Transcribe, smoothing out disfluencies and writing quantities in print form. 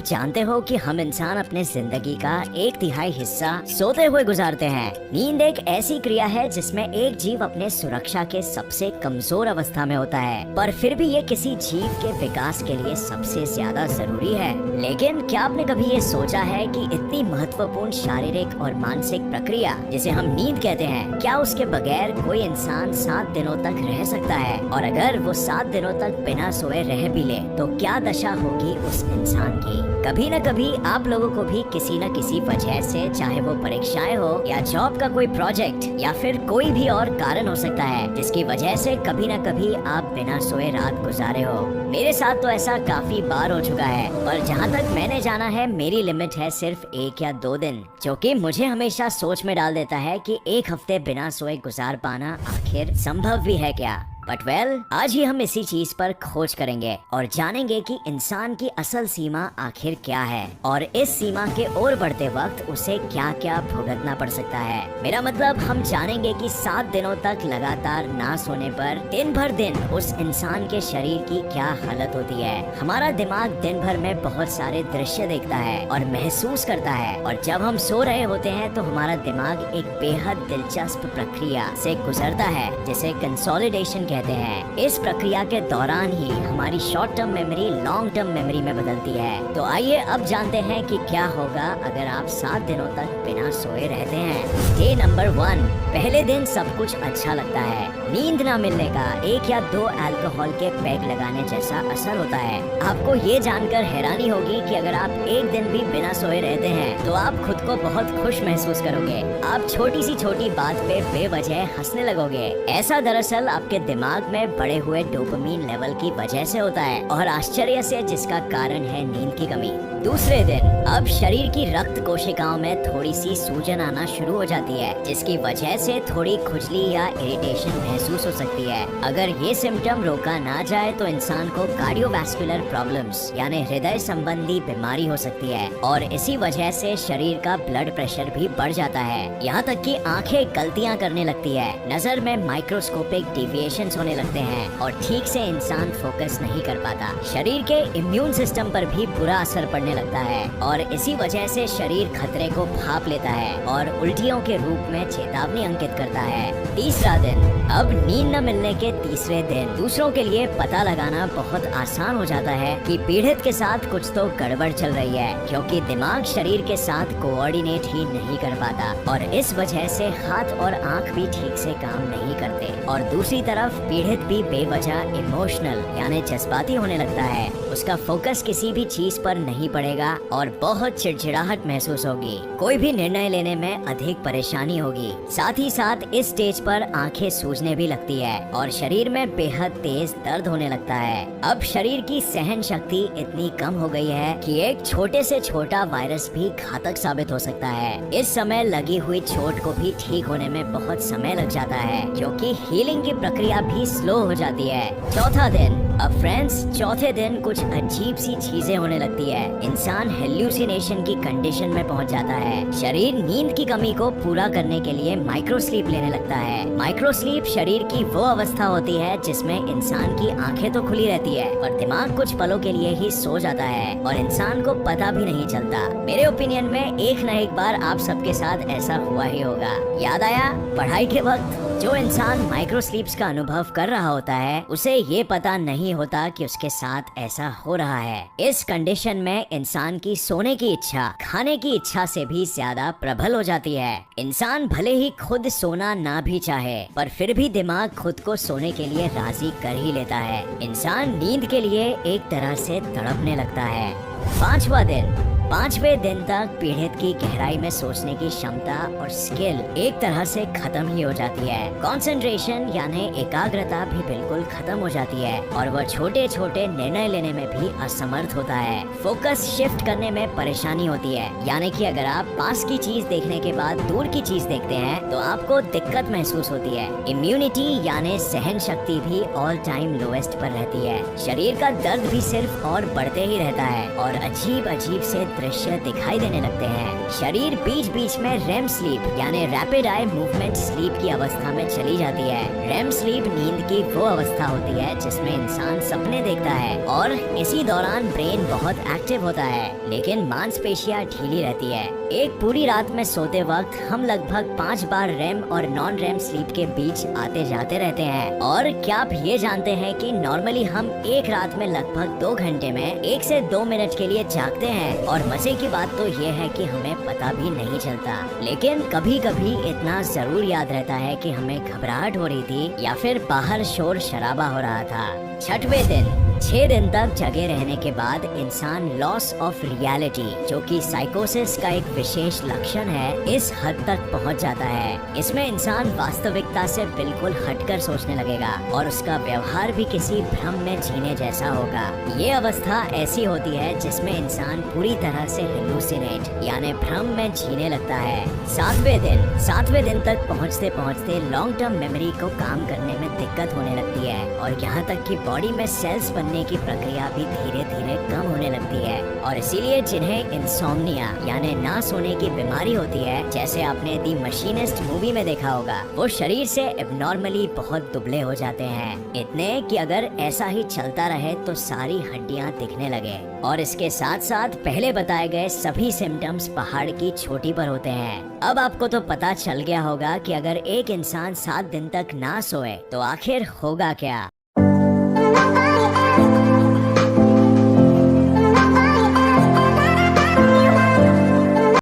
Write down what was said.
जानते हो कि हम इंसान अपने जिंदगी का 1/3 हिस्सा सोते हुए गुजारते हैं। नींद एक ऐसी क्रिया है जिसमें एक जीव अपने सुरक्षा के सबसे कमजोर अवस्था में होता है, पर फिर भी ये किसी जीव के विकास के लिए सबसे ज्यादा जरूरी है। लेकिन क्या आपने कभी ये सोचा है कि इतनी महत्वपूर्ण शारीरिक और मानसिक प्रक्रिया जिसे हम नींद कहते हैं, क्या उसके बगैर कोई इंसान 7 दिनों तक रह सकता है? और अगर वो 7 दिनों तक बिना सोए रह भी ले तो क्या दशा होगी उस इंसान की? कभी न कभी आप लोगों को भी किसी न किसी वजह से, चाहे वो परीक्षाएं हो या जॉब का कोई प्रोजेक्ट या फिर कोई भी और कारण हो सकता है, जिसकी वजह से कभी न कभी आप बिना सोए रात गुजारे हो। मेरे साथ तो ऐसा काफी बार हो चुका है, पर जहाँ तक मैंने जाना है मेरी लिमिट है सिर्फ 1 या 2 दिन, जो कि मुझे हमेशा सोच में डाल देता है कि 1 हफ्ते बिना सोए गुजार पाना आखिर संभव भी है क्या? बट आज ही हम इसी चीज पर खोज करेंगे और जानेंगे कि इंसान की असल सीमा आखिर क्या है और इस सीमा के ओर बढ़ते वक्त उसे क्या क्या भुगतना पड़ सकता है। मेरा मतलब, हम जानेंगे कि 7 दिनों तक लगातार ना सोने पर दिन भर दिन उस इंसान के शरीर की क्या हालत होती है। हमारा दिमाग दिन भर में बहुत सारे दृश्य देखता है और महसूस करता है, और जब हम सो रहे होते हैं तो हमारा दिमाग एक बेहद दिलचस्प प्रक्रिया से गुजरता है जिसे कंसोलिडेशन कहते हैं। इस प्रक्रिया के दौरान ही हमारी short term memory long term memory में बदलती है। तो आइए अब जानते हैं कि क्या होगा अगर आप 7 दिनों तक बिना सोए रहते हैं। डे नंबर 1, पहले दिन सब कुछ अच्छा लगता है। नींद ना मिलने का 1 या 2 अल्कोहल के पैक लगाने जैसा असर होता है। आपको ये जानकर हैरानी होगी कि अगर आप 1 दिन भी बिना सोए रहते हैं तो आप खुद को बहुत खुश महसूस करोगे। आप छोटी सी छोटी बात पे बेवजह हंसने लगोगे। ऐसा दरअसल आपके दिमाग में बढ़े हुए डोपामीन लेवल की वजह से होता है, और आश्चर्य से जिसका कारण है नींद की कमी। दूसरे दिन अब शरीर की रक्त कोशिकाओं में थोड़ी सी सूजन आना शुरू हो जाती है, जिसकी वजह से थोड़ी खुजली या इरिटेशन महसूस हो सकती है। अगर ये सिम्टम रोका ना जाए तो इंसान को कार्डियोवैस्कुलर प्रॉब्लम्स यानी हृदय संबंधी बीमारी हो सकती है, और इसी वजह से शरीर का ब्लड प्रेशर भी बढ़ जाता है। यहाँ तक कि आंखें गलतियाँ करने लगती है, नजर में माइक्रोस्कोपिक डिविएशंस होने लगते हैं और ठीक से इंसान फोकस नहीं कर पाता। शरीर के इम्यून सिस्टम पर भी बुरा असर पड़ने लगता है, और इसी वजह से शरीर खतरे को भाप लेता है और उल्टियों के रूप में चेतावनी अंकित करता है। तीसरा दिन, अब नींद न मिलने के तीसरे दिन दूसरों के लिए पता लगाना बहुत आसान हो जाता है कि पीड़ित के साथ कुछ तो गड़बड़ चल रही है, क्योंकि दिमाग शरीर के साथ कोऑर्डिनेट ही नहीं कर पाता, और इस वजह से हाथ और आंख भी ठीक से काम नहीं करते। और दूसरी तरफ पीड़ित भी बेवजह इमोशनल यानी जज्बाती होने लगता है। उसका फोकस किसी भी चीज पर नहीं पड़ेगा और बहुत चिड़चिड़ाहट महसूस होगी। कोई भी निर्णय लेने में अधिक परेशानी होगी। साथ ही साथ इस स्टेज पर आंखें सूजने भी लगती है और शरीर में बेहद तेज दर्द होने लगता है। अब शरीर की सहन शक्ति इतनी कम हो गई है कि एक छोटे से छोटा वायरस भी घातक साबित हो सकता है। इस समय लगी हुई चोट को भी ठीक होने में बहुत समय लग जाता है, क्योंकि हीलिंग की प्रक्रिया भी स्लो हो जाती है। चौथा दिन, अब फ्रेंड्स चौथे दिन कुछ अजीब सी चीजें होने लगती है। इंसान हेल्यूसिनेशन की कंडीशन में पहुंच जाता है। शरीर नींद की कमी को पूरा करने के लिए माइक्रो स्लीप लेने लगता है। माइक्रो स्लीप शरीर की वो अवस्था होती है जिसमें इंसान की आंखें तो खुली रहती है पर दिमाग कुछ पलों के लिए ही सो जाता है और इंसान को पता भी नहीं चलता। मेरे ओपिनियन में एक न एक बार आप सबके साथ ऐसा हुआ ही होगा। याद आया पढ़ाई के वक्त जो इंसान माइक्रो स्लीप्स का अनुभव कर रहा होता है उसे ये पता नहीं होता कि उसके साथ ऐसा हो रहा है। इस कंडीशन में इंसान की सोने की इच्छा खाने की इच्छा से भी ज्यादा प्रबल हो जाती है। इंसान भले ही खुद सोना ना भी चाहे पर फिर भी दिमाग खुद को सोने के लिए राजी कर ही लेता है। इंसान नींद के लिए एक तरह से तड़पने लगता है। 5वां दिन, 5वें दिन तक पीड़ित की गहराई में सोचने की क्षमता और स्किल एक तरह से खत्म ही हो जाती है। कंसंट्रेशन यानी एकाग्रता भी बिल्कुल खत्म हो जाती है और वह छोटे छोटे निर्णय लेने में भी असमर्थ होता है। फोकस शिफ्ट करने में परेशानी होती है, यानी कि अगर आप पास की चीज देखने के बाद दूर की चीज देखते हैं तो आपको दिक्कत महसूस होती है। इम्यूनिटी यानी सहन शक्ति भी ऑल टाइम लोएस्ट पर रहती है। शरीर का दर्द भी सिर्फ और बढ़ते ही रहता है और अजीब अजीब से दृश्य दिखाई देने लगते हैं। शरीर बीच बीच में रेम स्लीप यानी रैपिड आई मूवमेंट स्लीप की अवस्था में चली जाती है। रेम स्लीप नींद की वो अवस्था होती है जिसमें इंसान सपने देखता है और इसी दौरान ब्रेन बहुत एक्टिव होता है, लेकिन मांसपेशियां ढीली रहती है। एक पूरी रात में सोते वक्त हम लगभग 5 बार रेम और नॉन रेम स्लीप के बीच आते जाते रहते हैं। और क्या आप ये जानते हैं कि नॉर्मली हम एक रात में लगभग 2 घंटे में 1 से 2 मिनट के लिए जागते हैं। और मजे की बात तो ये है कि हमें पता भी नहीं चलता, लेकिन कभी कभी इतना जरूर याद रहता है कि हमें घबराहट हो रही थी या फिर बाहर शोर शराबा हो रहा था। 6वें दिन 6 दिन तक जगे रहने के बाद इंसान लॉस ऑफ रियलिटी, जो कि साइकोसिस का एक विशेष लक्षण है, इस हद तक पहुंच जाता है। इसमें इंसान वास्तविकता से बिल्कुल हटकर सोचने लगेगा और उसका व्यवहार भी किसी भ्रम में जीने जैसा होगा। ये अवस्था ऐसी होती है जिसमें इंसान पूरी तरह से हेलुसिनेट यानी भ्रम में जीने लगता है। 7वें दिन तक पहुँचते पहुँचते लॉन्ग टर्म मेमोरी को काम करने में दिक्कत होने लगती है और यहाँ तक कि बॉडी में सेल्स बनने की प्रक्रिया भी धीरे धीरे कम होने लगती है। और इसीलिए जिन्हें इंसोम्निया यानी ना सोने की बीमारी होती है, जैसे आपने दी मशीनिस्ट मूवी में देखा होगा, वो शरीर से एबनॉर्मली बहुत दुबले हो जाते हैं, इतने कि अगर ऐसा ही चलता रहे तो सारी हड्डियां दिखने लगे। और इसके साथ साथ पहले बताए गए सभी सिम्टम्स पहाड़ की चोटी पर होते हैं। अब आपको तो पता चल गया होगा कि अगर एक इंसान 7 दिन तक ना सोए तो आखिर होगा क्या।